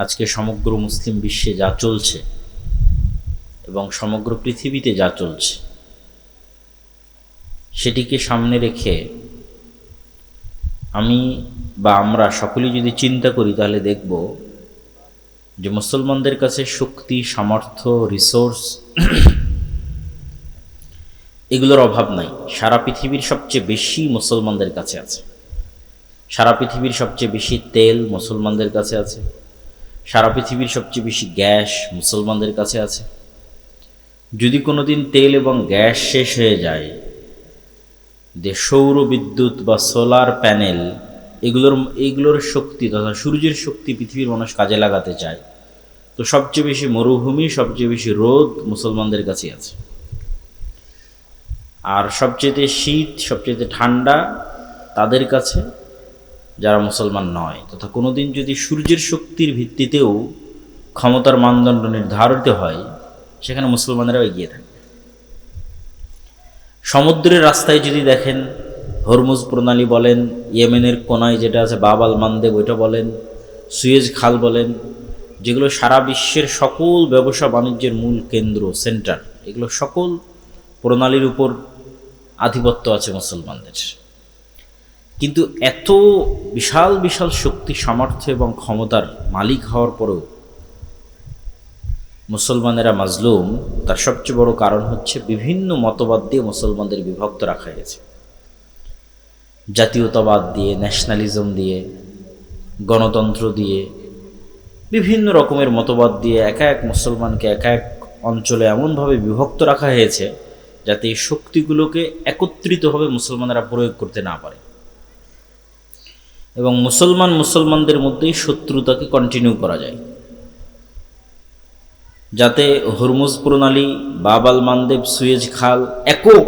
আজকে সমগ্র মুসলিম বিশ্বে যা চলছে এবং সমগ্র পৃথিবীতে যা চলছে সেটিকে সামনে রেখে আমি বা আমরা সকলেই যদি চিন্তা করি তাহলে দেখব যে মুসলমানদের কাছে শক্তি, সামর্থ্য, রিসোর্স এগুলোর অভাব নাই। সারা পৃথিবীর সবচেয়ে বেশি মুসলমানদের কাছে আছে। সারা পৃথিবীর সবচেয়ে বেশি তেল মুসলমানদের কাছে আছে। সারা পৃথিবীর সবচেয়ে বেশি গ্যাস মুসলমানদের কাছে আছে। যদি কোনোদিন তেল এবং গ্যাস শেষ হয়ে যায়, যে সৌর বিদ্যুৎ বা সোলার প্যানেল এগুলোর শক্তি তথা সূর্যের শক্তি পৃথিবীর মানুষ কাজে লাগাতে চায়, তো সবচেয়ে বেশি মরুভূমি, সবচেয়ে বেশি রোদ মুসলমানদের কাছে আছে। আর সবচেয়ে শীত, সবচেয়ে ঠান্ডা তাদের কাছে যারা মুসলমান নয়। তথা কোনোদিন যদি সূর্যের শক্তির ভিত্তিতেও ক্ষমতার মানদণ্ড নির্ধারিত হয়, সেখানে মুসলমানেরাও এগিয়ে থাকে। সমুদ্রের রাস্তায় যদি দেখেন, হরমুজ প্রণালী বলেন, ইয়েমেনের কোনায় যেটা আছে বাব আল মানদেব ওইটা বলেন, সুয়েজ খাল বলেন, যেগুলো সারা বিশ্বের সকল ব্যবসা বাণিজ্যের মূল কেন্দ্র, সেন্টার, এগুলো সকল প্রণালীর উপর আধিপত্য আছে মুসলমানদের। কিন্তু এত বিশাল বিশাল শক্তি, সামর্থ্য এবং ক্ষমতার মালিক হওয়ার পরেও মুসলমানেরা মাজলুম। তার সবচেয়ে বড় কারণ হচ্ছে বিভিন্ন মতবাদ দিয়ে মুসলমানদের বিভক্ত রাখা হয়েছে। জাতীয়তাবাদ দিয়ে, ন্যাশনালিজম দিয়ে, গণতন্ত্র দিয়ে, বিভিন্ন রকমের মতবাদ দিয়ে এক এক মুসলমানকে এক এক অঞ্চলে এমনভাবে বিভক্ত রাখা হয়েছে যাতে এই শক্তিগুলোকে একত্রিতভাবে মুসলমানেরা প্রয়োগ করতে না পারে এবং মুসলমানদের মধ্যেই শত্রুতাকে কন্টিনিউ করা যায়, যাতে হরমুজ প্রণালী, বাব আল মানদেব, সুয়েজ খাল একক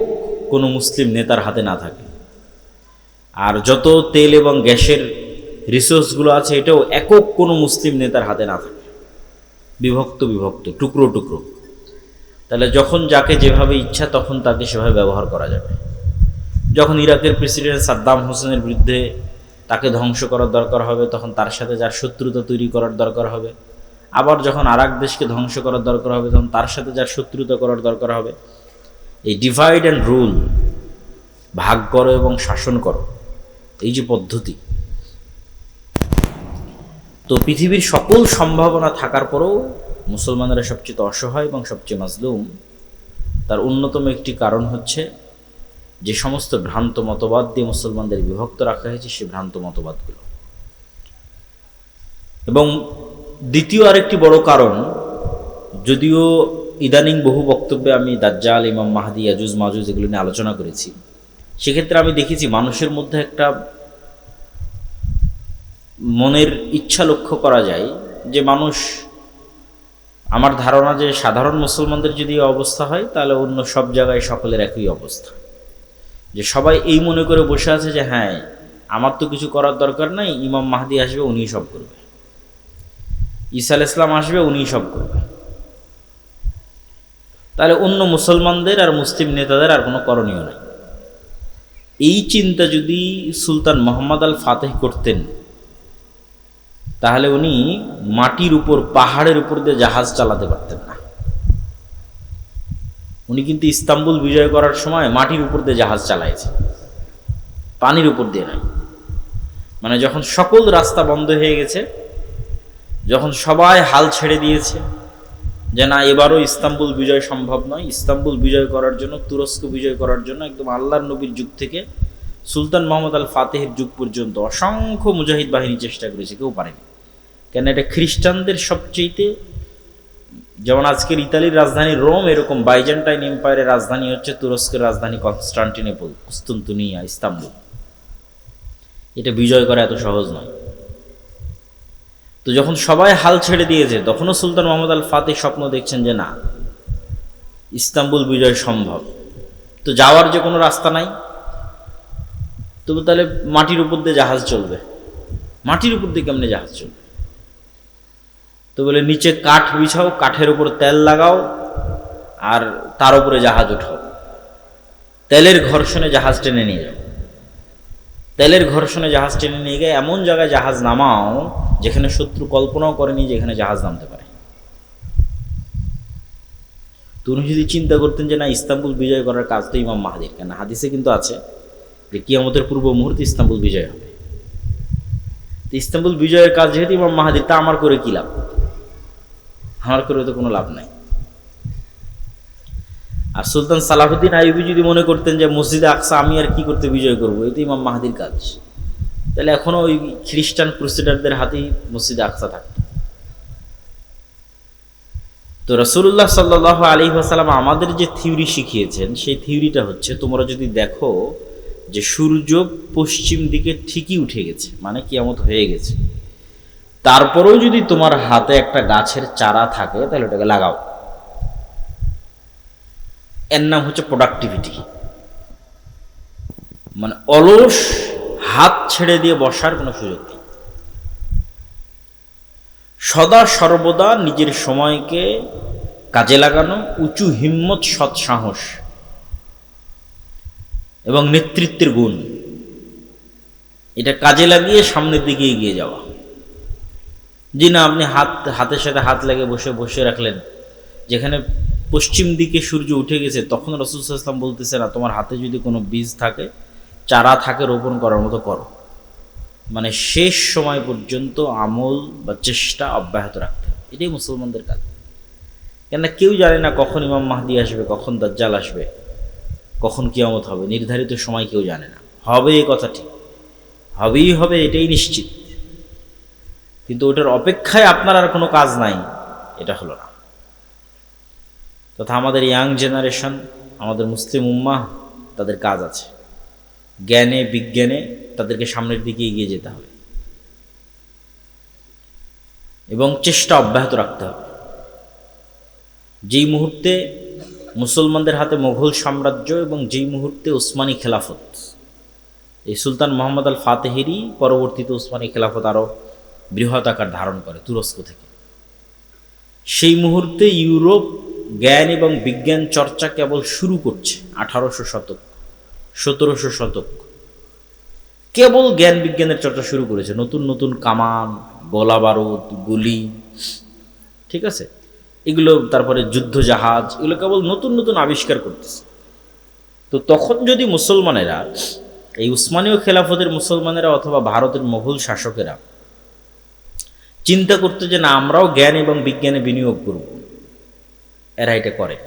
কোনো মুসলিম নেতার হাতে না থাকে। আর যত তেল এবং গ্যাসের রিসোর্সগুলো আছে এটাও একক কোনো মুসলিম নেতার হাতে না থাকে, বিভক্ত বিভক্ত, টুকরো টুকরো। তাহলে যখন যাকে যেভাবে ইচ্ছা তখন তাকে সেভাবে ব্যবহার করা যাবে। যখন ইরাকের প্রেসিডেন্ট সাদ্দাম হোসেনের বিরুদ্ধে তাকে ধ্বংস করার দরকার হবে, তখন তার সাথে যার শত্রুতা তৈরি করার দরকার হবে। আবার যখন আর এক দেশকে ধ্বংস করার দরকার হবে, তখন তার সাথে যার শত্রুতা করার দরকার হবে। এই ডিভাইড অ্যান্ড রুল, ভাগ করো এবং শাসন করো, এই যে পদ্ধতি, তো পৃথিবীর সকল সম্ভাবনা থাকার পরেও মুসলমানেরা সবচেয়ে অসহায় এবং সবচেয়ে মাজলুম। তার অন্যতম একটি কারণ হচ্ছে যে সমস্ত ভ্রান্ত মতবাদ দিয়ে মুসলমানদের বিভক্ত রাখা হয়েছে, সেই ভ্রান্ত মতবাদগুলো। এবং দ্বিতীয় আরেকটি বড় কারণ, যদিও ইদানিং বহু বক্তব্যে আমি দাজ্জাল, ইমাম মাহদি, ইয়াজুজ মাজুজ এগুলো নিয়ে আলোচনা করেছি, সেক্ষেত্রে আমি দেখেছি মানুষের মধ্যে একটা মনের ইচ্ছা লক্ষ্য করা যায় যে মানুষ, আমার ধারণা যে সাধারণ মুসলমানদের যদি অবস্থা হয় তাহলে অন্য সব জায়গায় সকলের একই অবস্থা, যে সবাই এই মনে করে বসে আছে যে হ্যাঁ আমার তো কিছু করার দরকার নাই, ইমাম মাহদি আসবে উনিই সব করবে, ঈসা আলাইহিস সালাম আসবে উনিই সব করবে, তাহলে অন্য মুসলমানদের আর মুসলিম নেতাদের আর কোনো করণীয় নাই। এই চিন্তা যদি সুলতান মোহাম্মদ আল ফাতেহ করতেন তাহলে উনি মাটির উপর, পাহাড়ের উপর দিয়ে জাহাজ চালাতে পারতেন না। উনি কিন্তু ইস্তাম্বুল বিজয় করার সময় মাটির উপর দিয়ে জাহাজ চালাইছে, পানির উপর দিয়ে নয়। মানে যখন সকল রাস্তা বন্ধ হয়ে গেছে, যখন সবাই হাল ছেড়ে দিয়েছে যে না এবারও ইস্তাম্বুল বিজয় সম্ভব নয়, ইস্তাম্বুল বিজয় করার জন্য, তুরস্ক বিজয় করার জন্য একদম আল্লাহর নবীর যুগ থেকে সুলতান মোহাম্মদ আল ফাতেহের যুগ পর্যন্ত অসংখ্য মুজাহিদ বাহিনী চেষ্টা করেছে, কেউ পারেনি। কেন? এটা খ্রিস্টানদের সবচেয়েতে, যেমন আজকের ইতালির রাজধানী রোম, এরকম বাইজেন্টাইন এম্পায়ারের রাজধানী হচ্ছে তুরস্কের রাজধানী কনস্টান্টিনোপল, কুস্তুনতুনিয়া, ইস্তাম্বুল। এটা বিজয় করা এত সহজ নয়। তো যখন সবাই হাল ছেড়ে দিয়েছে, তখনও সুলতান মোহাম্মদ আল ফাতেহ স্বপ্ন দেখছেন যে না ইস্তাম্বুল বিজয় সম্ভব, তো যাওয়ার যে কোনো রাস্তা নাই, তবু তাহলে মাটির উপর দিয়ে জাহাজ চলবে। মাটির উপর দিয়ে কেমনে জাহাজ চলবে? তো বলে নিচে কাঠ বিছাও, কাঠের উপর তেল লাগাও, আর তার উপরে জাহাজ উঠাও, তেলের ঘর্ষণে জাহাজ টেনে নিয়ে যাও। তেলের ঘর্ষণে জাহাজ টেনে নিয়ে গিয়ে এমন জায়গায় জাহাজ নামাও যেখানে শত্রু কল্পনাও করেনি যে এখানে জাহাজ নামতে পারে। তো উনি যদি চিন্তা করতেন যে না, ইস্তাম্বুল বিজয় করার কাজ তো ইমাম মাহাদির, কেন হাদিসে কিন্তু আছে যে কিয়ামতের পূর্ব মুহূর্তে ইস্তাম্বুল বিজয় হবে। তো ইস্তাম্বুল বিজয়ের কাজ যেহেতু ইমাম মাহাদির, তা আমার করে কি লাভ? আমার করে তো কোনো লাভ নাই। আর সুলতান সালাহুদ্দিন আইয়ুবী যদি মনে করতেন যে মসজিদে আকসা আমি আর কি করতে বিজয় করবো, এই তো ইমাম মাহাদির কাজ, তাহলে এখনো ওই খ্রিস্টান ক্রুসেডারদের হাতেই মসজিদে আকসা থাকত। তো রাসূলুল্লাহ সাল্লাল্লাহু আলাইহি ওয়াসাল্লাম আমাদের যে থিওরি শিখিয়েছেন, সেই থিওরিটা হচ্ছে, তোমরা যদি দেখো যে সূর্য পশ্চিম দিকে ঠিকই উঠে গেছে, মানে কিয়ামত হয়ে গেছে, তারপরেও যদি তোমার হাতে একটা গাছের চারা থাকে তাহলে ওটাকে লাগাও। এর নাম হচ্ছে প্রোডাক্টিভিটি। মানে অলস হাত ছেড়ে দিয়ে বসার কোনো সুযোগ নেই। সদা সর্বদা নিজের সময়কে কাজে লাগানো, উঁচু হিম্মত, সৎ সাহস এবং নেতৃত্বের গুণ, এটা কাজে লাগিয়ে সামনের দিকে এগিয়ে যাওয়া। জি না, আপনি হাতের সাথে হাত লাগিয়ে বসে রাখলেন, যেখানে পশ্চিম দিকে সূর্য উঠে গেছে, তখন রাসূল সাল্লাল্লাহু আলাইহি ওয়াসাল্লাম বলতেছে না, তোমার হাতে যদি কোনো বীজ থাকে, চারা থাকে, রোপণ করার মতো করো। মানে শেষ সময় পর্যন্ত আমল বা চেষ্টা অব্যাহত রাখতে হবে। এটাই মুসলমানদের কাজ। কেননা কেউ জানে না কখন ইমাম মাহদি আসবে, কখন দাজ্জাল আসবে, কখন কিয়ামত হবে, নির্ধারিত সময় কেউ জানে না। হবে এ কথা ঠিক, হবেই হবে, এটাই নিশ্চিত, কিন্তু ওটার অপেক্ষায় আপনার আর কোনো কাজ নাই, এটা হলো না। তথা আমাদের ইয়াং জেনারেশন, আমাদের মুসলিম উম্মাহ, তাদের কাজ আছে, জ্ঞানে বিজ্ঞানে তাদেরকে সামনের দিকে এগিয়ে যেতে হবে এবং চেষ্টা অব্যাহত রাখতে হবে। যেই মুহূর্তে মুসলমানদের হাতে মোগল সাম্রাজ্য এবং যেই মুহূর্তে উসমানী খেলাফত, এই সুলতান মোহাম্মদ আল ফাতেহেরই পরবর্তীতে উসমানী খেলাফত আরও বৃহৎ আকার ধারণ করে তুরস্ক থেকে, সেই মুহূর্তে ইউরোপ জ্ঞান এবং বিজ্ঞান চর্চা কেবল শুরু করছে। 1800 শতক, 1700 শতক কেবল জ্ঞান বিজ্ঞানের চর্চা শুরু করেছে। নতুন নতুন কামান, গোলা বারুদ, গুলি, ঠিক আছে, এগুলো, তারপরে যুদ্ধ জাহাজ, এগুলো কেবল নতুন নতুন আবিষ্কার করতেছে। তো তখন যদি মুসলমানেরা, এই উসমানীয় খেলাফতের মুসলমানেরা অথবা ভারতের মোগল শাসকেরা চিন্তা করতে যে না, আমরাও জ্ঞান এবং বিজ্ঞানে বিনিয়োগ করব, এরা এটা করে,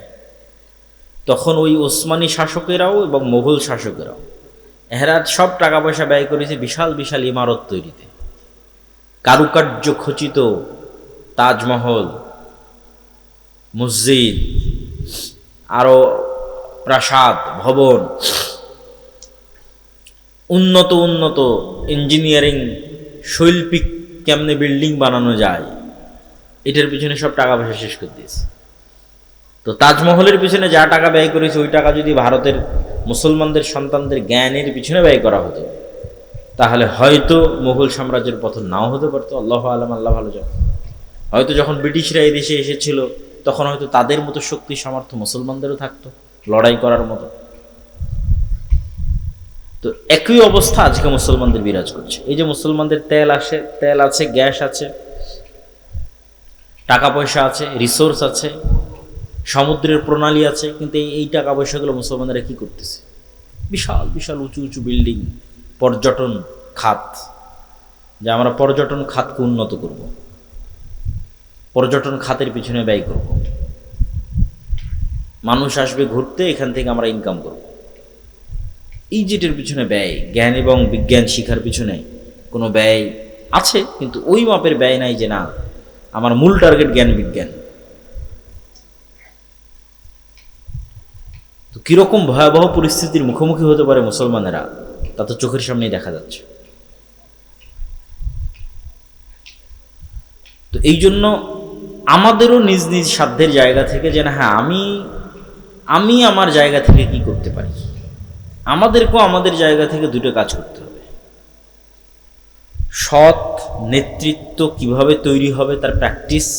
তখন ওই ওসমানী শাসকেরাও এবং মোগল শাসকেরাও এরা সব টাকা পয়সা ব্যয় করেছে বিশাল বিশাল ইমারত তৈরিতে, কারুকার্য খচিত তাজমহল, মসজিদ, আরো প্রাসাদ, ভবন, উন্নত উন্নত ইঞ্জিনিয়ারিং, শৈল্পিক কেমনে বিল্ডিং বানানো যায়, এটার পিছনে সব টাকা পয়সা শেষ করে দিয়েছে। তো তাজমহলের পিছনে যা টাকা ব্যয় করেছে, ওই টাকা যদি ভারতের মুসলমানদের সন্তানদের জ্ঞানের পিছনে ব্যয় করা হতো, তাহলে হয়তো মুঘল সাম্রাজ্যের পতন নাও হতে পারতো। আল্লাহু আলাম, আল্লাহ ভালো জানে। হয়তো যখন ব্রিটিশরা এই দেশে এসেছিল, তখন হয়তো তাদের মতো শক্তি সামর্থ্য মুসলমানদেরও থাকতো লড়াই করার মতো। তো একই অবস্থা আজকে মুসলমানদের বিরাজ করছে। এই যে মুসলমানদের তেল আছে, গ্যাস আছে, টাকা পয়সা আছে, রিসোর্স আছে, সমুদ্রের প্রণালী আছে, কিন্তু এই টাকা পয়সাগুলো মুসলমানরা কি করতেছে? বিশাল বিশাল উঁচু উঁচু বিল্ডিং, পর্যটন খাত, যে আমরা পর্যটন খাতকে উন্নত করব, পর্যটন খাতের পিছনে ব্যয় করব, মানুষ আসবে ঘুরতে, এখান থেকে আমরা ইনকাম করব। এই যেটার পিছনে ব্যয়, জ্ঞান এবং বিজ্ঞান শিখার পিছনে কোনো ব্যয় আছে, কিন্তু ওই মাপের ব্যয় নাই যে না, আমার মূল টার্গেট জ্ঞান বিজ্ঞান। তো কিরকম ভয়াবহ পরিস্থিতির মুখোমুখি হতে পারে মুসলমানেরা, তা তো চোখের সামনেই দেখা যাচ্ছে। তো এই জন্য আমাদেরও নিজ নিজ সাধ্যের জায়গা থেকে যে না, হ্যাঁ, আমি আমার জায়গা থেকে কি করতে পারি, আমাদেরকেও আমাদের জায়গা থেকে দুটো কাজ করতে হবে। সৎ নেতৃত্ব কিভাবে তৈরি হবে তার প্র্যাকটিস,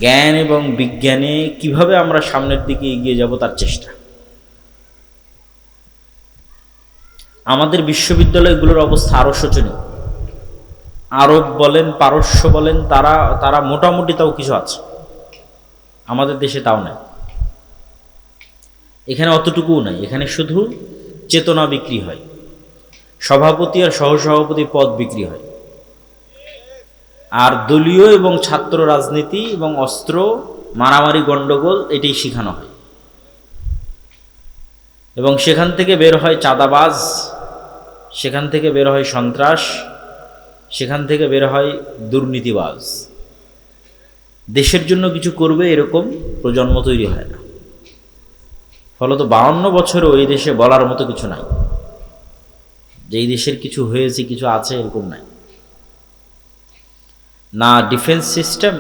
জ্ঞান এবং বিজ্ঞানে কিভাবে আমরা সামনের দিকে এগিয়ে যাব তার চেষ্টা। আমাদের বিশ্ববিদ্যালয়গুলোর অবস্থা আরও শোচনীয়। আরব বলেন, পারস্য বলেন, তারা তারা মোটামুটি তাও কিছু আছে, আমাদের দেশে তাও নাই। এখানে অতটুকুও নাই, এখানে শুধু চেতনা বিক্রি হয়, সভাপতি আর সহসভাপতি পদ বিক্রি হয়, আর দলীয় এবং ছাত্র রাজনীতি এবং অস্ত্র মারামারি গণ্ডগোল এটাই শেখানো হয়। এবং সেখান থেকে বের হয় চাঁদাবাজ, সেখান থেকে বের হয় সন্ত্রাস, সেখান থেকে বের হয় দুর্নীতিবাজ। দেশের জন্য কিছু করবে এরকম প্রজন্ম তৈরি হয় না। ফলত 52 বছরও এই দেশে বলার মতো কিছু নাই, যে এই দেশের কিছু হয়েছে, কিছু আছে, এরকম নাই। না ডিফেন্স সিস্টেম,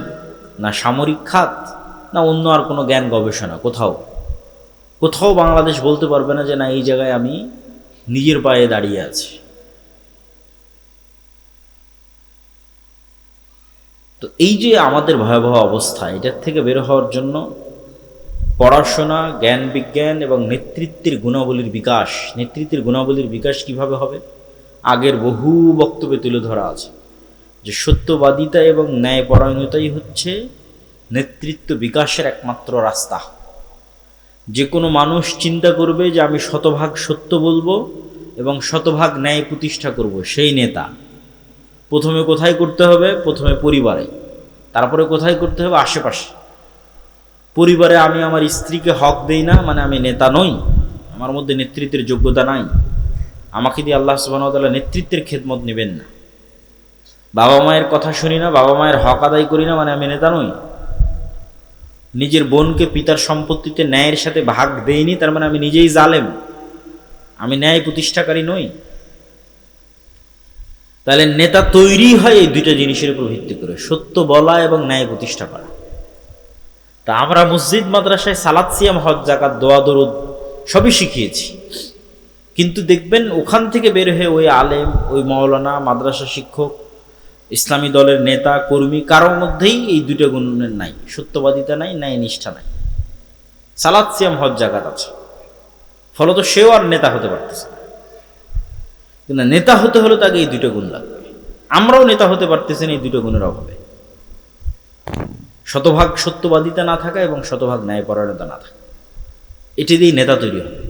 না সামরিক খাত, না অন্য আর কোনো জ্ঞান গবেষণা। কোথাও কোথাও বাংলাদেশ বলতে পারবে না যে না এই জায়গায় আমি নিজের পায়ে দাঁড়িয়ে আছি। তো এই যে আমাদের ভয়াবহ অবস্থা, এটার থেকে বের হওয়ার জন্য পড়াশোনা, জ্ঞান বিজ্ঞান এবং নেতৃত্বের গুণাবলীর বিকাশ। নেতৃত্বের গুণাবলীর বিকাশ কিভাবে হবে? আগের বহু বক্তব্যে তুলে ধরা আছে যে সত্যবাদিতা এবং ন্যায়পরায়ণতাই হচ্ছে নেতৃত্ব বিকাশের একমাত্র রাস্তা। যে কোনো মানুষ চিন্তা করবে যে আমি শতভাগ সত্য বলবো এবং শতভাগ ন্যায় প্রতিষ্ঠা করব, সেই নেতা। প্রথমে কোথায় করতে হবে? প্রথমে পরিবারে, তারপরে কোথায় করতে হবে? আশেপাশে। পরিবারে আমি আমার স্ত্রীকে হক দেই না, মানে আমি নেতা নই, আমার মধ্যে নেতৃত্বের যোগ্যতা নাই, আমাকে দিয়ে আল্লাহ সুবহানাহু ওয়া তাআলা নেতৃত্বের খেদমত নেবেন না। বাবা মায়ের কথা শুনি না, বাবা মায়ের হক আদায় করি না, মানে আমি নেতা নই। নিজের বোনকে পিতার সম্পত্তিতে ন্যায়ের সাথে ভাগ দেইনি, তার মানে আমি নিজেই জালেম, আমি ন্যায় প্রতিষ্ঠাকারী নই। তাহলে নেতা তৈরি হয় এই দুইটা জিনিসের উপর ভিত্তি করে, সত্য বলা এবং ন্যায় প্রতিষ্ঠা করা। তা আমরা মসজিদ মাদ্রাসায় সালাত, সিয়াম, হজ, যাকাত, দোয়া, দরুদ সবই শিখিয়েছি, কিন্তু দেখবেন ওখান থেকে বের হয়ে ওই আলেম, ওই মাওলানা, মাদ্রাসা শিক্ষক, ইসলামী দলের নেতা কর্মী কারোর মধ্যেই এই দুটো গুণের নাই, সত্যবাদিতা নাই, ন্যায় নিষ্ঠা নাই। সালাত, সিয়াম, হজ, যাকাত আছে, ফলত সেও আর নেতা হতে পারতেছে না। কিন্তু নেতা হতে হলে তাকে এই দুটো গুণ লাগবে। আমরাও নেতা হতে পারতেছি না এই দুটো গুণের অভাবে। শতভাগ সত্যবাদিতা না থাকা এবং শতভাগ ন্যায়পরায়ণতা না থাকা, এটি দিয়েই নেতা তৈরি হবে।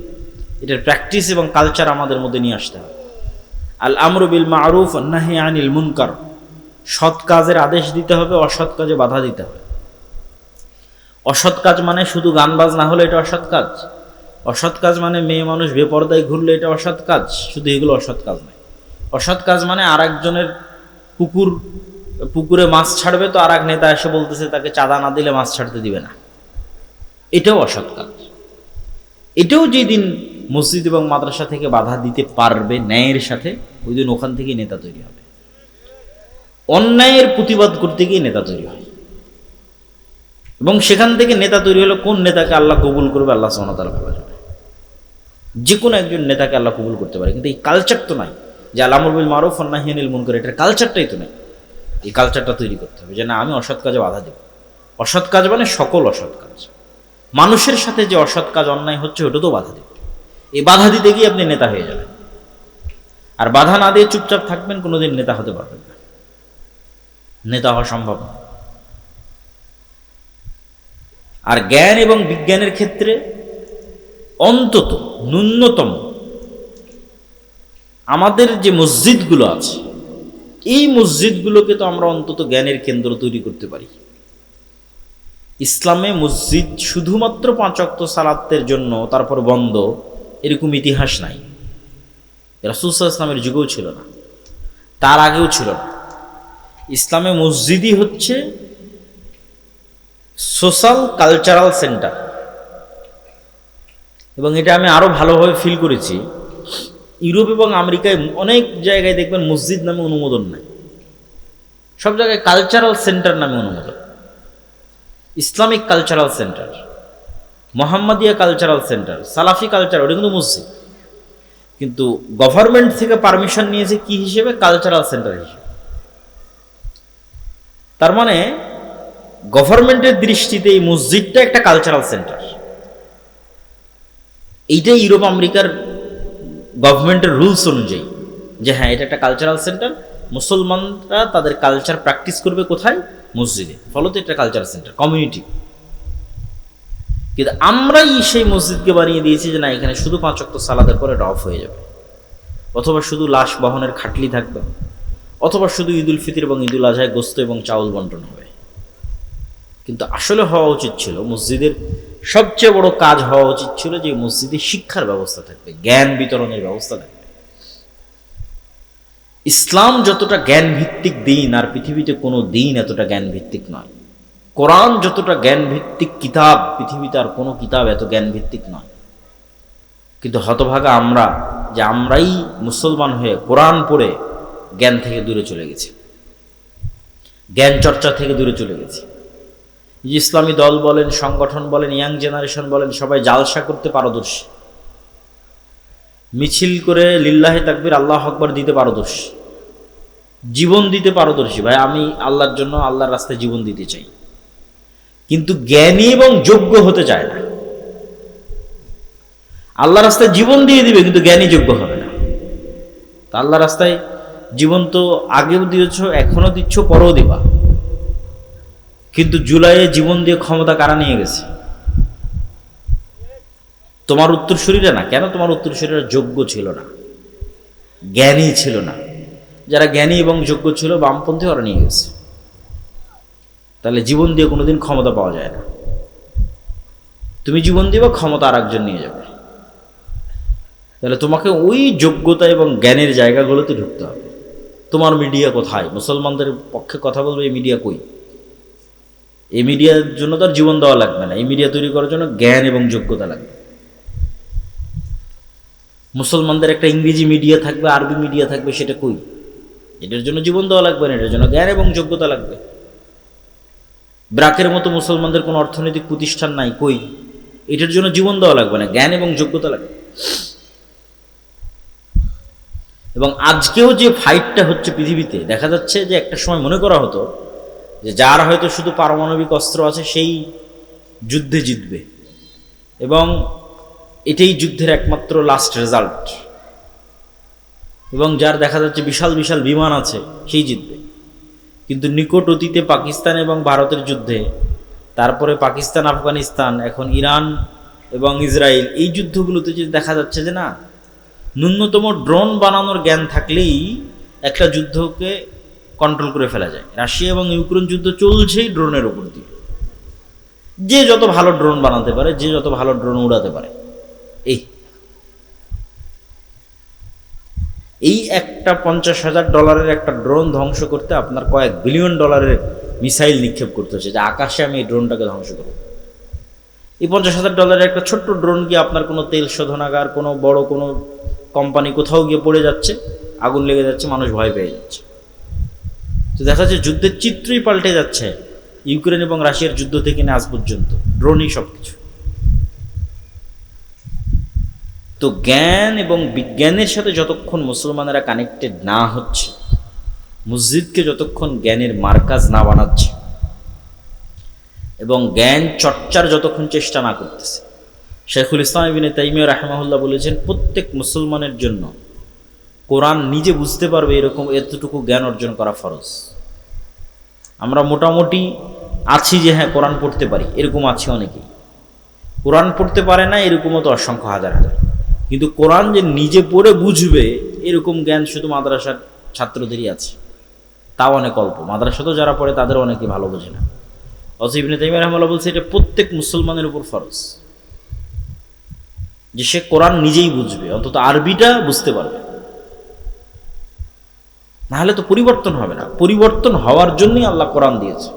এটার প্র্যাকটিস এবং কালচার আমাদের মধ্যে নিয়ে আসতে হবে। আল আমরু বিল মারুফ ওয়ান নাহি আনিল মুনকার, সৎ কাজের আদেশ দিতে হবে, অসৎ কাজে বাধা দিতে হবে। অসৎ কাজ মানে শুধু গান বাজনা হলে এটা অসৎ কাজ, অসৎ কাজ মানে মেয়ে মানুষ বেপরদায় ঘুরলে এটা অসৎ কাজ, শুধু এগুলো অসৎ কাজ নয়। অসৎ কাজ মানে আর একজনের পুকুরে মাছ ছাড়বে, তো আর এক নেতা এসে বলতেছে তাকে চাঁদা না দিলে মাছ ছাড়তে দিবে না, এটাও অসৎ কাজ। এটাও যেদিন মসজিদ এবং মাদ্রাসা থেকে বাধা দিতে পারবে ন্যায়ের সাথে, ওই দিন ওখান থেকেই নেতা তৈরি হবে। অন্যায়ের প্রতিবাদ করতে গিয়ে নেতা তৈরি হয়, এবং সেখান থেকে নেতা তৈরি হলো কোন নেতাকে আল্লাহ কবুল করবে, আল্লাহ সুবহানাহু ওয়া তাআলা ভালো জানে। যে কোনো একজন নেতাকে আল্লাহ কবুল করতে পারে, কিন্তু এই কালচার তো নাই যে আল আমরু বিল মারুফ ওয়ান নাহি আনিল মুনকার, এটার কালচারটাই তো নেই। এই কালচারটা তৈরি করতে হবে যে না, আমি অসৎ কাজে বাধা দেব। অসৎ কাজ মানে সকল অসৎ কাজ, মানুষের সাথে যে অসৎ কাজ অন্যায় হচ্ছে ওটা তো বাধা দেব। এই বাধা দিতে গিয়ে আপনি নেতা হয়ে যাবেন, আর বাধা না দিয়ে চুপচাপ থাকবেন, কোনোদিন নেতা হতে পারবেন না, নেতা হওয়া সম্ভব না। আর জ্ঞান এবং বিজ্ঞানের ক্ষেত্রে অন্তত ন্যূনতম আমাদের যে মসজিদগুলো আছে, এই মসজিদগুলোকে তো আমরা অন্তত জ্ঞানের কেন্দ্র তৈরি করতে পারি। ইসলামে মসজিদ শুধুমাত্র 5 ওয়াক্ত সালাতের জন্য তারপর বন্ধ, এরকম ইতিহাস নাই। রাসূল সাল্লাল্লাহু আলাইহি ওয়াসাল্লামের যুগেও ছিল না, তার আগেও ছিল না। ইসলামে মসজিদই হচ্ছে সোশ্যাল কালচারাল সেন্টার, এবং এটা আমি আরো ভালোভাবে ফিল করেছি। ইউরোপ এবং আমেরিকায় অনেক জায়গায় দেখবেন মসজিদ নামে অনুমোদন নাই, সব জায়গায় কালচারাল সেন্টার নামে অনুমোদন। Islamic cultural centre, Mohammadia cultural centre, সালাফি কালচার, ওটা কিন্তু মসজিদ। কিন্তু গভর্নমেন্ট থেকে পারমিশন নিয়েছে কি হিসেবে? কালচারাল সেন্টার হিসেবে। তার মানে গভর্নমেন্টের দৃষ্টিতে এই মসজিদটা একটা কালচারাল সেন্টার। এইটাই ইউরোপ আমেরিকার গভর্নমেন্টের রুলস অনুযায়ী যে হ্যাঁ এটা একটা কালচারাল সেন্টার, মুসলমানরা তাদের কালচার প্র্যাকটিস করবে কোথায়? মসজিদে, ফলত এটা কালচারাল সেন্টার, কমিউনিটি। কিন্তু আমরাই সেই মসজিদকে বানিয়ে দিয়েছি যে না, এখানে শুধু 5 ওয়াক্ত সালাতের পরে এটা অফ হয়ে যাবে, অথবা শুধু লাশ বহনের খাটলি থাকবে, অথবা শুধু ঈদুল ফিতর এবং ঈদুল আজহায় গোস্ত এবং চাউল বন্টন হবে। কিন্তু আসলে হওয়া উচিত ছিল, মসজিদের সবচেয়ে বড় কাজ হওয়া উচিত ছিল যে মসজিদে শিক্ষার ব্যবস্থা থাকবে, জ্ঞান বিতরণের ব্যবস্থা থাকবে। ইসলাম যতটা জ্ঞান ভিত্তিক দিন, আর পৃথিবীতে কোনো দিন এতটা জ্ঞান ভিত্তিক নয়। কোরআন যতটা জ্ঞান ভিত্তিক কিতাব, পৃথিবীতে আর কোনো কিতাব এত জ্ঞান ভিত্তিক নয়। কিন্তু হতভাগা আমরা, যে আমরাই মুসলমান হয়ে কোরআন পড়ে জ্ঞান থেকে দূরে চলে গেছি, জ্ঞান চর্চা থেকে দূরে চলে গেছি। যে ইসলামী দল বলেন, সংগঠন বলেন, ইয়াং জেনারেশন বলেন, সবাই জালসা করতে পারদর্শী, মিছিল করে লিল্লাহে তাকবীর আল্লাহু আকবার দিতে পারদর্শী, জীবন দিতে পারদর্শী। ভাই আমি আল্লাহর জন্য, আল্লাহর রাস্তায় জীবন দিতে চাই, কিন্তু জ্ঞানী এবং যোগ্য হতে চায় না। আল্লাহর রাস্তায় জীবন দিয়ে দিবে, কিন্তু জ্ঞানী যোগ্য হবে না। তা আল্লাহর রাস্তায় জীবন তো আগেও দিয়েছ, এখনো দিচ্ছ, পরেও দিবা। কিন্তু জুলাইয়ে জীবন দিয়ে ক্ষমতা কারা নিয়ে গেছে? তোমার উত্তরসূরিরা না। কেন? তোমার উত্তরসূরিরা যোগ্য ছিল না, জ্ঞানী ছিল না। যারা জ্ঞানী এবং যোগ্য ছিল, বামপন্থী, ওরা নিয়ে গেছে। তাহলে জীবন দিয়ে কোনোদিন ক্ষমতা পাওয়া যায় না। তুমি জীবন দিবা, ক্ষমতা আর একজন নিয়ে যাবে। তাহলে তোমাকে ওই যোগ্যতা এবং জ্ঞানের জায়গাগুলোতে ঢুকতে হবে। তোমার মিডিয়া কোথায়? মুসলমানদের পক্ষে কথা বলবে, এই মিডিয়া কই? এই মিডিয়ার জন্য তার জীবন দেওয়া লাগবে না, এই মিডিয়া তৈরি করার জন্য জ্ঞান এবং যোগ্যতা লাগবে। মুসলমানদের একটা ইংরেজি মিডিয়া থাকবে, আরবি মিডিয়া থাকবে, সেটা কই? এটার জন্য জীবন দেওয়া লাগবে না, এটার জন্য জ্ঞান এবং যোগ্যতা লাগবে। ব্রাকের মতো মুসলমানদের কোনো অর্থনৈতিক প্রতিষ্ঠান নাই, কই? এটার জন্য জীবন দেওয়া লাগবে না, জ্ঞান এবং যোগ্যতা লাগবে। এবং আজকেও যে ফাইটটা হচ্ছে পৃথিবীতে, দেখা যাচ্ছে যে একটা সময় মনে করা হতো যে যার হয়তো শুধু পারমাণবিক অস্ত্র আছে সেই যুদ্ধে জিতবে, এবং এটাই যুদ্ধের একমাত্র লাস্ট রেজাল্ট, এবং যার দেখা যাচ্ছে বিশাল বিশাল বিমান আছে সেই জিতবে। কিন্তু নিকট অতীতে পাকিস্তান এবং ভারতের যুদ্ধে, তারপরে পাকিস্তান, আফগানিস্তান, এখন ইরান এবং ইসরায়েল, এই যুদ্ধগুলোতে যে দেখা যাচ্ছে যে না, ন্যূনতম ড্রোন বানানোর জ্ঞান থাকলেই একটা যুদ্ধকে কন্ট্রোল করে ফেলা যায়। রাশিয়া এবং ইউক্রেন যুদ্ধ চলছেই ড্রোনের উপর দিয়ে। যে যত ভালো ড্রোন বানাতে পারে, যে যত ভালো ড্রোন উড়াতে পারে, এই একটা $50,000 একটা ড্রোন ধ্বংস করতে আপনার কয়েক বিলিয়ন ডলারের মিসাইল নিক্ষেপ করতে হচ্ছে, যে আকাশে আমি এই ড্রোনটাকে ধ্বংস করব। এই $50,000 একটা ছোট্ট ড্রোন গিয়ে আপনার কোনো তেল শোধনাগার, কোনো বড় কোনো কোম্পানি কোথাও গিয়ে পড়ে যাচ্ছে, আগুন লেগে যাচ্ছে, মানুষ ভয় পেয়ে যাচ্ছে। তো দেখা যাচ্ছে যুদ্ধের চিত্রই পাল্টে যাচ্ছে ইউক্রেন এবং রাশিয়ার যুদ্ধ থেকে না আজ পর্যন্ত, ড্রোনই সব কিছু। তো জ্ঞান এবং বিজ্ঞানের সাথে যতক্ষণ মুসলমানেরা কানেক্টেড না হচ্ছে, মসজিদকে যতক্ষণ জ্ঞানের মার্কাজ না বানাচ্ছে, এবং জ্ঞান চর্চার যতক্ষণ চেষ্টা না করতেছে, শেখুল ইসলাম ইবনে তাইমিয়া রাহিমাহুল্লাহ বলেছেন, প্রত্যেক মুসলমানের জন্য কোরআন নিজে বুঝতে পারবে এরকম এতটুকু জ্ঞান অর্জন করা ফরজ। আমরা মোটামুটি আছি যে হ্যাঁ কোরআন পড়তে পারি, এরকম আছে অনেকেই। কোরআন পড়তে পারে না এরকমও তো অসংখ্য হাজার হাজার। কিন্তু কোরআন যে নিজে পড়ে বুঝবে এরকম জ্ঞান শুধু মাদ্রাসার ছাত্রদেরই আছে, তাও অনেক অল্প। মাদ্রাসাতেও যারা পড়ে তাদের অনেকে ভালো বোঝে না। অথচ ইবনে তাইমিয়া রাহিমাহুল্লাহ বলছে এটা প্রত্যেক মুসলমানের উপর ফরজ, যে সে কোরআন নিজেই বুঝবে, অন্তত আরবিটা বুঝতে পারবে। নাহলে তো পরিবর্তন হবে না। পরিবর্তন হওয়ার জন্যই আল্লাহ কোরআন দিয়েছে,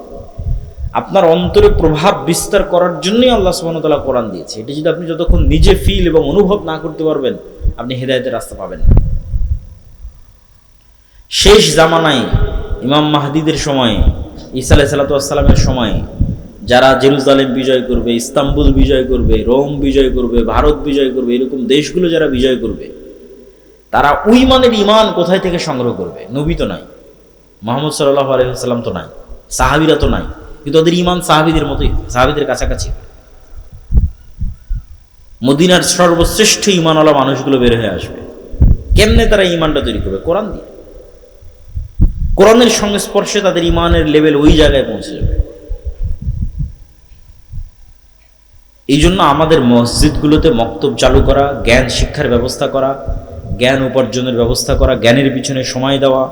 আপনার অন্তরে প্রভাব বিস্তার করার জন্যই আল্লাহ সুবহানাহু ওয়া তাআলা কোরআন দিয়েছে। এটা যদি আপনি যতক্ষণ নিজে ফিল এবং অনুভব না করতে পারবেন, আপনি হেদায়েতের রাস্তা পাবেন না। শেষ জামানায় ইমাম মাহদিদের সময়ে, ঈসা আলাইহিস সালামের সময়ে যারা জেরুজালেম বিজয় করবে, ইস্তাম্বুল বিজয় করবে, রোম বিজয় করবে, ভারত বিজয় করবে, এরকম দেশগুলো যারা বিজয় করবে, তারা ওই মানের ইমান কোথায় থেকে সংগ্রহ করবে? নবী তো নাই, মুহাম্মদ সাল্লাল্লাহু আলাইহি ওয়াসাল্লাম তো নাই, সাহাবীরা তো নাই, কিন্তু ওদের ইমান সাহাবীদের মতোই, সাহাবীদের কাছাকাছি। মদিনার সর্বশ্রেষ্ঠ ইমানওয়ালা মানুষগুলো বের হয়ে আসবে, কেমনে তারা ইমানটা তৈরি করবে? কোরআন দিয়ে। কোরআনের সংস্পর্শে তাদের ইমানের লেভেল ওই জায়গায় পৌঁছে যাবে। এই জন্য আমাদের মসজিদগুলোতে মক্তব চালু করা, জ্ঞান শিক্ষার ব্যবস্থা করা, জ্ঞান উপার্জনের ব্যবস্থা করা, জ্ঞানের পিছনে সময় দেওয়া,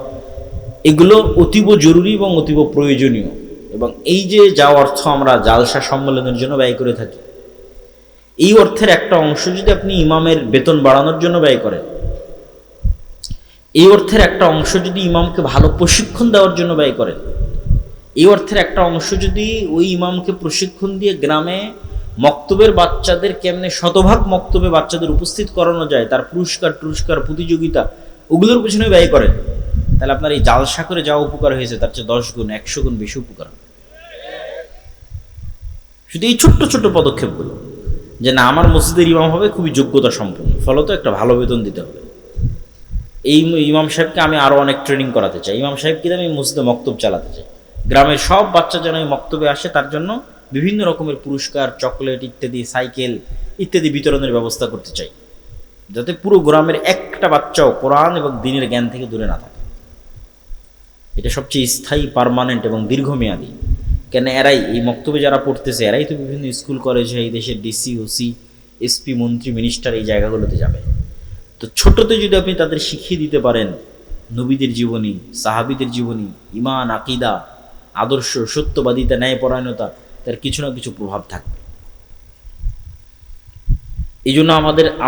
এগুলো অতীব জরুরি এবং অতীব প্রয়োজনীয়। এবং এই যে যা অর্থ আমরা জালসা সম্মেলনের জন্য ব্যয় করে থাকি, এই অর্থের একটা অংশ যদি আপনি ইমামের বেতন বাড়ানোর জন্য ব্যয় করেন, এই অর্থের একটা অংশ যদি ইমামকে ভালো প্রশিক্ষণ দেওয়ার জন্য ব্যয় করেন, এই অর্থের একটা অংশ যদি ওই ইমামকে প্রশিক্ষণ দিয়ে গ্রামে মক্তবের বাচ্চাদের কেমনে শতভাগ মক্তবে বাচ্চাদের উপস্থিত করানো যায়, তার পুরস্কার প্রতিযোগিতা, ওগুলোর পিছনে ব্যয় করেন, তাহলে আপনার এই জালসা করে যা উপকার হয়েছে তার চেয়ে 10 গুণ 100 গুণ বেশি উপকার হবে। শুধু এই ছোট্ট ছোট্ট পদক্ষেপগুলো, যে না আমার মসজিদের ইমাম হবে খুবই যোগ্যতা সম্পন্ন, ফলত একটা ভালো বেতন দিতে হবে, এই ইমাম সাহেবকে আমি আরও অনেক ট্রেনিং করাতে চাই, ইমাম সাহেবকে আমি মসজিদে মক্তব চালাতে চাই, গ্রামের সব বাচ্চা যেন এই মক্তবে আসে, তার জন্য বিভিন্ন রকমের পুরস্কার, চকলেট ইত্যাদি, সাইকেল ইত্যাদি বিতরণের ব্যবস্থা করতে চাই, যাতে পুরো গ্রামের একটা বাচ্চাও কোরআন এবং দ্বীনের জ্ঞান থেকে দূরে না থাকে। এটা সবচেয়ে স্থায়ী, পার্মানেন্ট এবং দীর্ঘমেয়াদী। কেন এরাই এই মক্তবে যারা পড়তেছে, এরাই তো বিভিন্ন স্কুল কলেজে এই দেশের ডিসি, ওসি, এসপি, মন্ত্রী, মিনিস্টার এই জায়গাগুলোতে যাবে। তো ছোটতে যদি আপনি তাদের শিখিয়ে দিতে পারেন নবীদের জীবনী, সাহাবীদের জীবনী, ঈমান, আকীদা, আদর্শ, সত্যবাদিতা, ন্যায়পরায়ণতা, তার কিছু না কিছু প্রভাব থাকবে। এই জন্য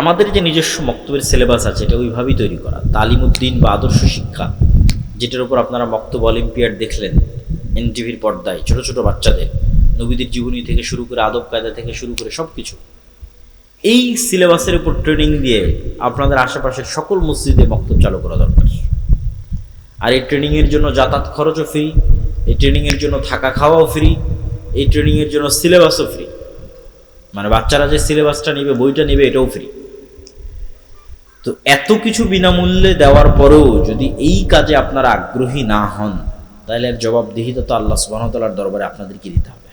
আমাদের যে নিজস্ব মক্তবের সিলেবাস আছে, এটা ওইভাবেই তৈরি করা, তালিমউদ্দিন বা আদর্শ শিক্ষা, যেটার উপর আপনারা মক্তব অলিম্পিয়াড দেখলেন এনটিভির পর্দায়, ছোট ছোট বাচ্চাদের নবীদের জীবনী থেকে শুরু করে আদব কায়দা থেকে শুরু করে সব কিছু, এই সিলেবাসের উপর ট্রেনিং দিয়ে আপনাদের আশেপাশের সকল মসজিদে মক্তব চালু করা দরকার। আর এই ট্রেনিংয়ের জন্য যাতায়াত খরচও ফ্রি, এই ট্রেনিংয়ের জন্য থাকা খাওয়াও ফ্রি, এই ট্রেনিংয়ের জন্য সিলেবাসও ফ্রি, মানে বাচ্চারা যে সিলেবাসটা নেবে, বইটা নেবে, এটাও ফ্রি। তো এত কিছু বিনামূল্যে দেওয়ার পরেও যদি এই কাজে আপনারা আগ্রহী না হন, তাহলে এর জবাবদিহিতা তো আল্লাহ সুবহানাহু ওয়া তাআলার দরবারে আপনাদেরকে দিতে হবে।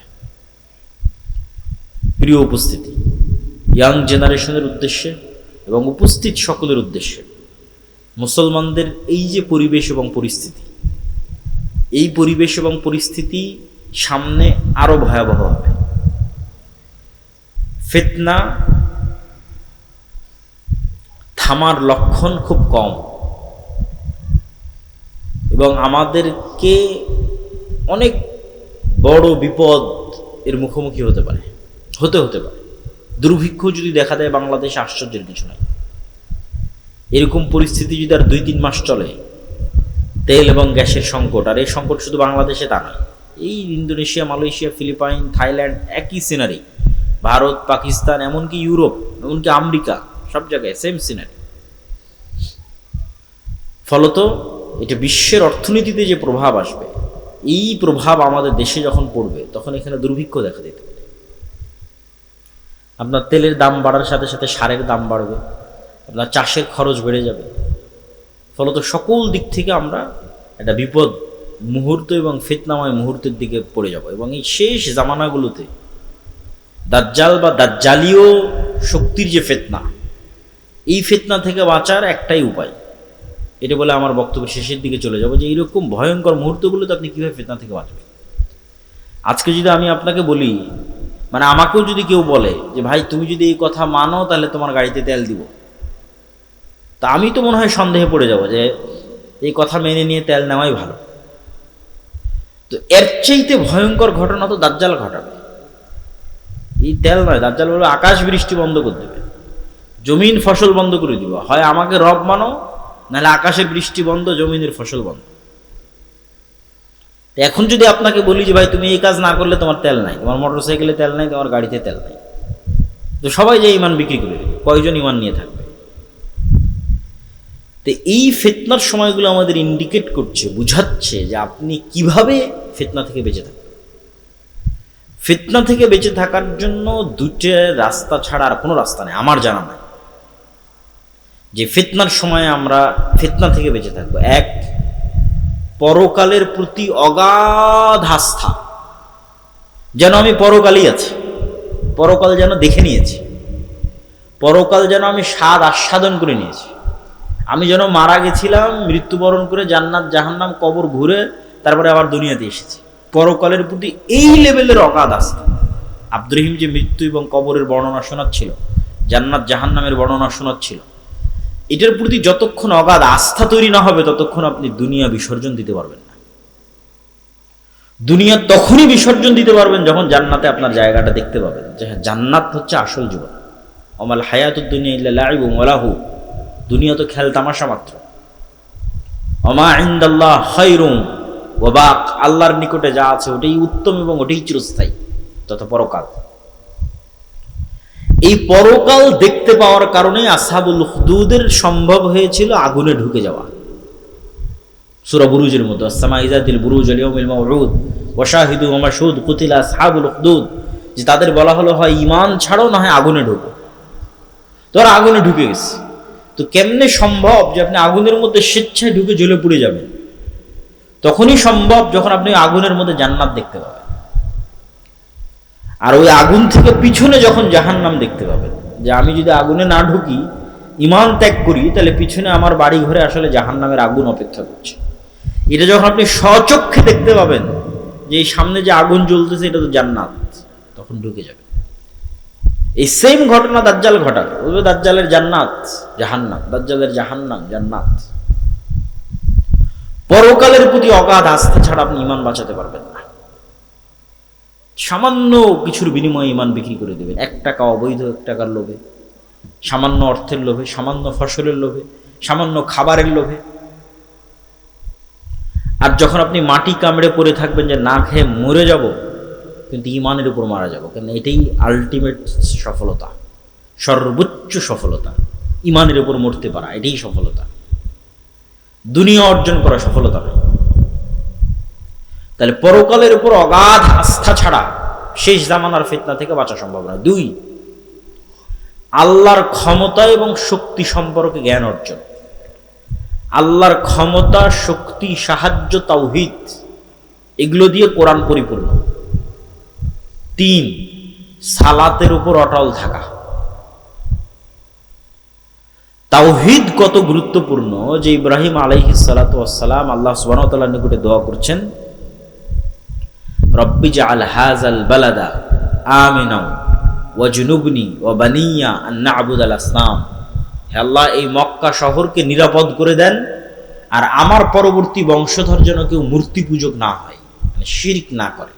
প্রিয় উপস্থিতি, ইয়াং জেনারেশনের উদ্দেশ্যে এবং উপস্থিত সকলের উদ্দেশ্যে, মুসলমানদের এই যে পরিবেশ এবং পরিস্থিতি, এই পরিবেশ এবং পরিস্থিতি সামনে আরো ভয়াবহ হবে। ফিতনা থামার লক্ষণ খুব কম, এবং আমাদেরকে অনেক বড় বিপদ এর মুখোমুখি হতে পারে। দুর্ভিক্ষ যদি দেখা দেয় বাংলাদেশে, আশ্চর্যের কিছু নাই। এরকম পরিস্থিতি যদি আর 2-3 মাস চলে, তেল এবং গ্যাসের সংকট, আর এই সংকট শুধু বাংলাদেশে তা নয়, এই ইন্দোনেশিয়া, মালয়েশিয়া, ফিলিপাইন, থাইল্যান্ড, একই সিনারি, ভারত, পাকিস্তান, এমনকি ইউরোপ, এমনকি আমেরিকা, সব জায়গায় সেম সিনারি। ফলত এটা বিশ্বের অর্থনীতিতে যে প্রভাব আসবে, এই প্রভাব আমাদের দেশে যখন পড়বে, তখন এখানে দুর্ভিক্ষ দেখা দিতে পারে। আপনার তেলের দাম বাড়ার সাথে সাথে সারের দাম বাড়বে, আপনার চাষের খরচ বেড়ে যাবে। ফলত সকল দিক থেকে আমরা একটা বিপদ মুহূর্ত এবং ফিতনাময় মুহূর্তের দিকে পড়ে যাব। এবং এই শেষ জামানাগুলোতে দাজ্জাল বা দাজ্জালীয় শক্তির যে ফিতনা, এই ফিতনা থেকে বাঁচার একটাই উপায়, এটা বলে আমার বক্তব্যের শেষের দিকে চলে যাব, যে এইরকম ভয়ঙ্কর মুহূর্তগুলোতে আপনি কীভাবে ফিতনা থেকে বাঁচবেন। আজকে যদি আমি আপনাকে বলি, মানে আমাকেও যদি কেউ বলে যে ভাই তুমি যদি এই কথা মানো তাহলে তোমার গাড়িতে তেল দিব, তা আমি তো মনে হয় সন্দেহে পড়ে যাব যে এই কথা মেনে নিয়ে তেল নেওয়াই ভালো। তো এর চাইতে ভয়ঙ্কর ঘটনা তো দাজ্জাল ঘটাবে। এই তেল নয়, দাজ্জাল বলবে আকাশ বৃষ্টি বন্ধ করে দেবে, জমিন ফসল বন্ধ করে দিব, হয় আমাকে রব মানো, নাহলে আকাশের বৃষ্টি বন্ধ, জমিনের ফসল বন্ধ। এখন যদি আপনাকে বলি যে ভাই তুমি এই কাজ না করলে তোমার তেল নাই, তোমার মোটরসাইকেলে তেল নাই, তোমার গাড়িতে তেল নাই, তো সবাই যে ইমান বিক্রি করে দেবে, কয়জন ইমান নিয়ে থাকবে? তো এই ফিতনার সময়গুলো আমাদের ইন্ডিকেট করছে, বুঝাচ্ছে যে আপনি কিভাবে ফিতনা থেকে বেঁচে থাকবেন। ফিতনা থেকে বেঁচে থাকার জন্য 2টা রাস্তা ছাড়া আর কোনো রাস্তা নেই আমার জানা নাই, যে ফিতনার সময় আমরা ফিতনা থেকে বেঁচে থাকবো। 1, পরকালের প্রতি অগাধ আস্থা, যেন আমি পরকালই আছি, পরকাল যেন দেখে নিয়েছি, পরকাল যেন আমি স্বাদ আস্বাদন করে নিয়েছি। আমি যেন মারা গেছিলাম, মৃত্যুবরণ করে জান্নাত জাহান্নাম কবর ঘুরে তারপরে আবার দুনিয়াতে এসেছি। পরকালের প্রতি এই লেভেলের অগাধ আস্থা। আব্দুর রহিম যে মৃত্যু এবং কবরের বর্ণনা শোনাচ্ছিল, জান্নাত জাহান্নামের বর্ণনা শোনাচ্ছিল, এটার প্রতি যতক্ষণ অগাধ আস্থা তৈরি না হবে ততক্ষণ আপনি দুনিয়া বিসর্জন দিতে পারবেন না। দুনিয়া তখনই বিসর্জন দিতে পারবেন যখন জান্নাতে আপনার জায়গাটা দেখতে পাবেন যে হ্যাঁ, জান্নাত হচ্ছে আসল জীবন। অমাল হায়াতুদ দুনিয়া ইল্লা লাইবুন ওয়া লাহু, দুনিয়া তো খেল তামাশা মাত্র। ওমা ইনদাল্লাহ খায়রুন ওয়া বাক, আল্লাহর নিকটে যা আছে ওটাই উত্তম এবং ওটাই চিরস্থায়ী, তথা পরকাল। এই পরকাল দেখতে পাওয়ার কারণে আসহাবুল উখদুদের সম্ভব হয়েছিল আগুনে ঢুকে যাওয়া। সূরা বুরুজের মধ্যে আসসামা ইযাতিল বুরুজ আল ইয়াউমিল মাউউদ ওয়া শাহিদু ওয়া মাশহুদ কুতিলা আসহাবুল উখদুদ, যে তাদের বলা হলো হয় ঈমান ছাড়ো না হয় আগুনে ঢোকো। তো ওরা আগুনে ঢুকে গেছে। তো কেমনে সম্ভব যে আপনি আগুনের মধ্যে স্বেচ্ছায় ঢুকে জ্বলে পুড়ে যাবেন? তখনই সম্ভব যখন আপনি আগুনের মধ্যে জান্নাত দেখতে পাবেন, আর ওই আগুন থেকে পিছনে যখন জাহান্নাম দেখতে পাবেন। যে আমি যদি আগুনে না ঢুকি, ঈমান ত্যাগ করি, তাহলে পিছনে আমার বাড়ি ঘরে আসলে জাহান্নামের আগুন অপেক্ষা করছে। এটা যখন আপনি স্বচক্ষে দেখতে পাবেন যে এই সামনে যে আগুন জ্বলতেছে এটা তো জান্নাত, তখন ঢুকে যাবে। এই সেম ঘটনা দাজ্জাল ঘটাবে, বলবে দাজ্জালের জান্নাত জাহান্নাম, দাজ্জালের জাহান্নাম জান্নাত। পরকালের প্রতি অগাধ আস্থা ছাড়া আপনি ঈমান বাঁচাতে পারবেন না। সামান্য কিছুর বিনিময়ে ঈমান বিক্রি করে দেবেন, 1 টাকা অবৈধ 1 টাকার লোভে, সামান্য অর্থের লোভে, সামান্য ফসলের লোভে, সামান্য খাবারের লোভে। আর যখন আপনি মাটি কামড়ে পড়ে থাকবেন যে না খেয়ে মরে যাব, কিন্তু ঈমানের উপর মারা যাব, কারণ এটাই আলটিমেট সফলতা, সর্বোচ্চ সফলতা। ঈমানের উপর মরতে পারা এটাই সফলতা, দুনিয়া অর্জন করা সফলতা নয়। তাহলে পরকালের উপর অগাধ আস্থা ছাড়া শেষ জামানার ফিতনা থেকে বাঁচা সম্ভব নয়। 2, আল্লাহর ক্ষমতা এবং শক্তি সম্পর্কে জ্ঞান অর্জন। আল্লাহর ক্ষমতা, শক্তি, সাহায্য, তাওহীদ, এগুলো দিয়ে কোরআন পরিপূর্ণ। 3, সালাতের উপর অটল থাকা। তাওহীদ কত গুরুত্বপূর্ণ যে ইব্রাহিম আলাইহিস সালাতু ওয়াস সালাম আল্লাহ সুবহানাহু ওয়া তাআলার নিকটে দোয়া করছেন, রব্বি জাআল হাযাল বালাদা আমিনা ওয়াজনুবনি ওয়া বানিয়া আন না'বুদাল আসনাম। হে আল্লাহ, এই মক্কা শহরকে নিরাপদ করে দেন, আর আমার পরবর্তী বংশধর যেন কেউ মূর্তি পূজক না হয়, মানে শিরক না করে।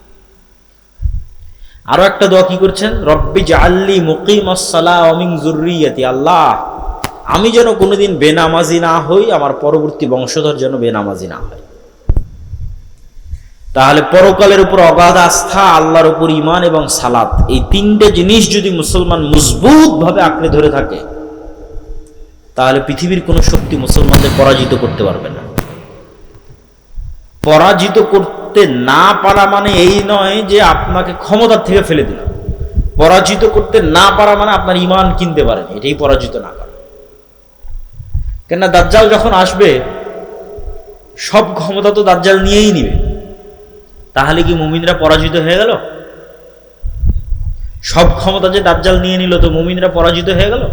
আরো একটা দোয়া কি করছেন, রব্বি জাআলনি মুকিমাস সালাহ ওয়া মিন যুররিয়াতি। আল্লাহ, আমি যেন কোনোদিন বেনামাজি না হই, আমার পরবর্তী বংশধর যেন বেনামাজি না হয়। তাহলে পরকালের উপর অগাধ আস্থা, আল্লাহর উপর ঈমান এবং সালাত, এই 3টে জিনিস যদি মুসলমান মজবুত ভাবে আঁকড়ে ধরে থাকে, তাহলে পৃথিবীর কোনো শক্তি মুসলমানদের পরাজিত করতে পারবে না। পরাজিত করতে না পারা মানে এই নয় যে আপনাকে ক্ষমতার থেকে ফেলে দিল। পরাজিত করতে না পারা মানে আপনার ঈমান কিনতে পারেন, এটাই পরাজিত না করা। কেননা দাজ্জাল যখন আসবে, সব ক্ষমতা তো দাজ্জাল নিয়েই নিবে। তাহলে কি মুমিনরা পরাজিত হয়ে গেল? সব ক্ষমতা যে দাজ্জাল নিয়ে নিল, তো মুমিনরা পরাজিত হয়ে গেল?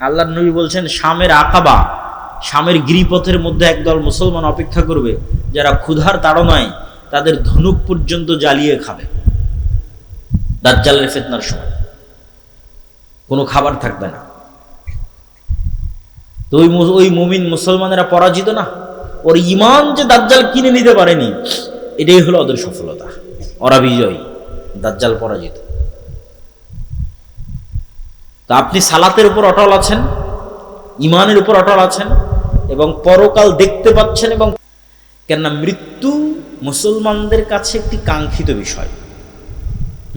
আল্লাহর নবী বলছেন, শামের আকাবা, শামের গিরিপথের মধ্যে একদল মুসলমান অপেক্ষা করবে, যারা ক্ষুধার তাড়নায় তাদের ধনুক পর্যন্ত জ্বালিয়ে খাবে। দাজ্জালের ফিতনার সময় কোনো খাবার থাকবে না। তো ওই মুমিন মুসলমানেরা পরাজিত না, ওর ঈমান যে দাজ্জাল কিনে নিতে পারেনি, এটাই হলো ওদের সফলতা। ওরা বিজয়ী, দাজ্জাল পরাজিত। তা আপনি সালাতের উপর অটল আছেন, ঈমানের উপর অটল আছেন, এবং পরকাল দেখতে পাচ্ছেন। এবং কেননা মৃত্যু মুসলমানদের কাছে একটি কাঙ্ক্ষিত বিষয়।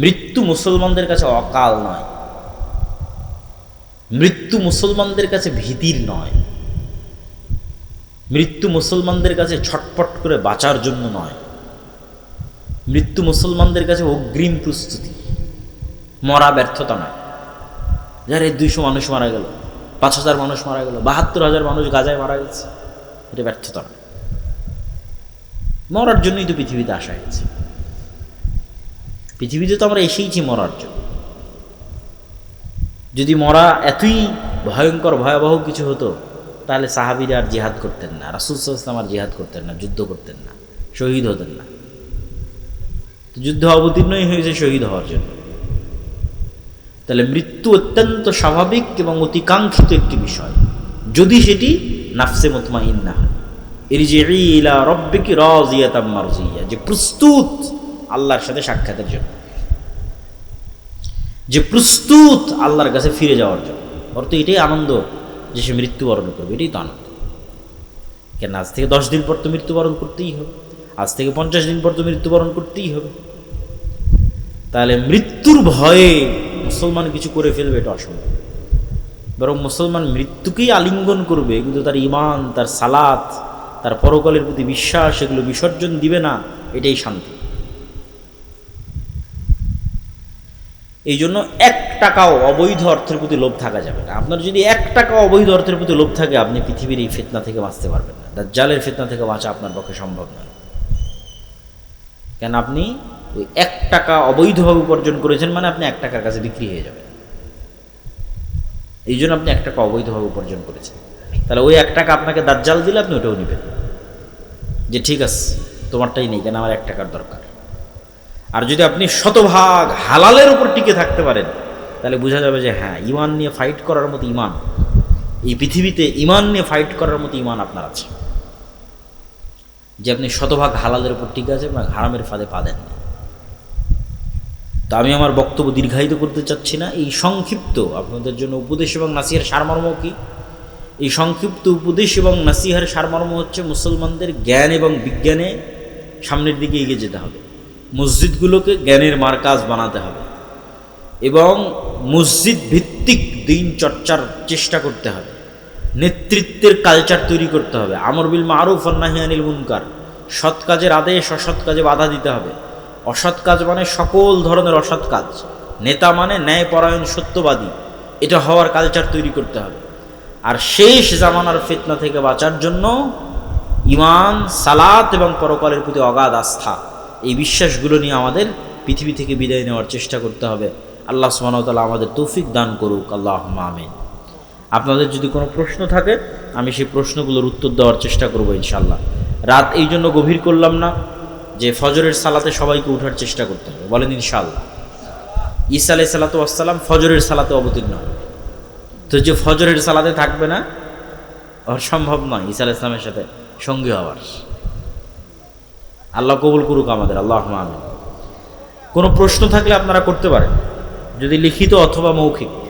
মৃত্যু মুসলমানদের কাছে অকাল নয়, মৃত্যু মুসলমানদের কাছে ভীতির নয়, মৃত্যু মুসলমানদের কাছে ছটপট করে বাঁচার জন্য নয়। মৃত্যু মুসলমানদের কাছে অগ্রিম প্রস্তুতি, মরা ব্যর্থতা নয়। যারা 200 মানুষ মারা গেল, 5000 মানুষ মারা গেল, 72,000 মানুষ গাজায় মারা গেছে, এটা ব্যর্থতা নয়। মরার জন্যই তো পৃথিবীতে আসা হয়েছে। পৃথিবীতে তো আমরা এসেইছি মরার জন্য। যদি মরা এতই ভয়ঙ্কর ভয়াবহ কিছু হতো, তাহলে সাহাবীরা আর জিহাদ করতেন না, রাসূল সাল্লাল্লাহু আলাইহি ওয়াসাল্লাম আর জিহাদ করতেন না, যুদ্ধ করতেন না, শহীদ হতেন না। তো যুদ্ধ অবতীর্ণই হয়েছে শহীদ হওয়ার জন্য। তাহলে মৃত্যু অত্যন্ত স্বাভাবিক এবং অতিকাঙ্ক্ষিত একটি বিষয়, যদি সেটি নাফসে মুতমাইন্না হয়। ইরজিই ইলা রাব্বিকি রাযিয়াতাম মারজিয়া, যে প্রস্তুত আল্লাহর সাথে সাক্ষাতের জন্য, যে প্রস্তুত আল্লাহর কাছে ফিরে যাওয়ার জন্য। ওর তো এটাই আনন্দ যে সে মৃত্যুবরণ করবে, এটাই তো আনন্দ। কেন আজ থেকে 10 দিন পর তো মৃত্যুবরণ করতেই হবে, আজ থেকে 50 দিন পর তো মৃত্যুবরণ করতেই হবে। তাহলে মৃত্যুর ভয়ে মুসলমান কিছু করে ফেলবে, এটা অসম্ভব। বরং মুসলমান মৃত্যুকেই আলিঙ্গন করবে, কিন্তু তার ঈমান, তার সালাত, তার পরকালের প্রতি বিশ্বাস, এগুলো বিসর্জন দিবে না, এটাই শান্তি। এই জন্য 1 টাকাও অবৈধ অর্থের প্রতি লোভ থাকা যাবে না। আপনার যদি 1 টাকা অবৈধ অর্থের প্রতি লোভ থাকে, আপনি পৃথিবীর এই ফিতনা থেকে বাঁচতে পারবেন না। দাজ্জালের ফিতনা থেকে বাঁচা আপনার পক্ষে সম্ভব নয়। কেন আপনি ওই 1 টাকা অবৈধভাবে উপার্জন করেছেন, মানে আপনি 1 টাকার কাছে বিক্রি হয়ে যাবেন। এই জন্য আপনি 1 টাকা অবৈধভাবে উপার্জন করেছেন। তাহলে ওই 1 টাকা আপনাকে দাজ্জাল দিলে আপনি ওটাও নেবেন, যে ঠিক আছে তোমারটাই নেই, কেন আমার 1 টাকার দরকার। আর যদি আপনি শতভাগ হালালের উপর টিকে থাকতে পারেন, তাহলে বোঝা যাবে যে হ্যাঁ, ঈমান নিয়ে ফাইট করার মতো ঈমান, এই পৃথিবীতে ঈমান নিয়ে ফাইট করার মতো ঈমান আপনার আছে, যে আপনি শতভাগ হালালের উপর টিকে আছে এবং হারামের ফাঁদে পা দেননি। তা আমি আমার বক্তব্য দীর্ঘায়িত করতে চাচ্ছি না। এই সংক্ষিপ্ত আপনাদের জন্য উপদেশ এবং নাসিহার সারমর্ম কি? এই সংক্ষিপ্ত উপদেশ এবং নাসিহার সারমর্ম হচ্ছে, মুসলমানদের জ্ঞান এবং বিজ্ঞানে সামনের দিকে এগিয়ে যেতে হবে, মসজিদগুলোকে জ্ঞানের মারকাজ বানাতে হবে এবং মসজিদ ভিত্তিক দিন চর্চার চেষ্টা করতে হবে, নেতৃত্বের কালচার তৈরি করতে হবে, আমর বিল মারুফ ওয়ান নাহি আনিল মুনকার, সৎ কাজের আদেশ, অসৎ কাজে বাধা দিতে হবে। অসৎ কাজ মানে সকল ধরনের অসৎ কাজ, নেতা মানে ন্যায়পরায়ণ সত্যবাদী, এটা হওয়ার কালচার তৈরি করতে হবে। আর শেষ জামানার ফিতনা থেকে বাঁচার জন্য ঈমান, সালাত এবং পরকালের প্রতি অগাধ আস্থা, এই বিশ্বাসগুলো নিয়ে আমাদের পৃথিবী থেকে বিদায় নেওয়ার চেষ্টা করতে হবে। আল্লাহ সুবহানাহু ওয়া তাআলা আমাদের তৌফিক দান করুক, আল্লাহুম্মা আমিন। আপনাদের যদি কোনো প্রশ্ন থাকে, আমি সেই প্রশ্নগুলোর উত্তর দেওয়ার চেষ্টা করব ইনশাআল্লাহ। রাত এই জন্য গভীর করলাম না যে ফজরের সালাতে সবাইকে উঠার চেষ্টা করতে হবে, বলেন ইনশাআল্লাহ। ঈসা আলাইহিস সালাতু ওয়াস সালাম ফজরের সালাতে অবতীর্ণ হবে, তো যে ফজরের সালাতে থাকবে না, ওর সম্ভব নয় ঈসা আলাইহিস সালামের সাথে সঙ্গী হওয়ার। আল্লাহ কবুল করুক আমাদের, আল্লাহুম্মা আমিন। কোনো প্রশ্ন থাকলে আপনারা করতে পারেন, যদি লিখিত অথবা মৌখিক।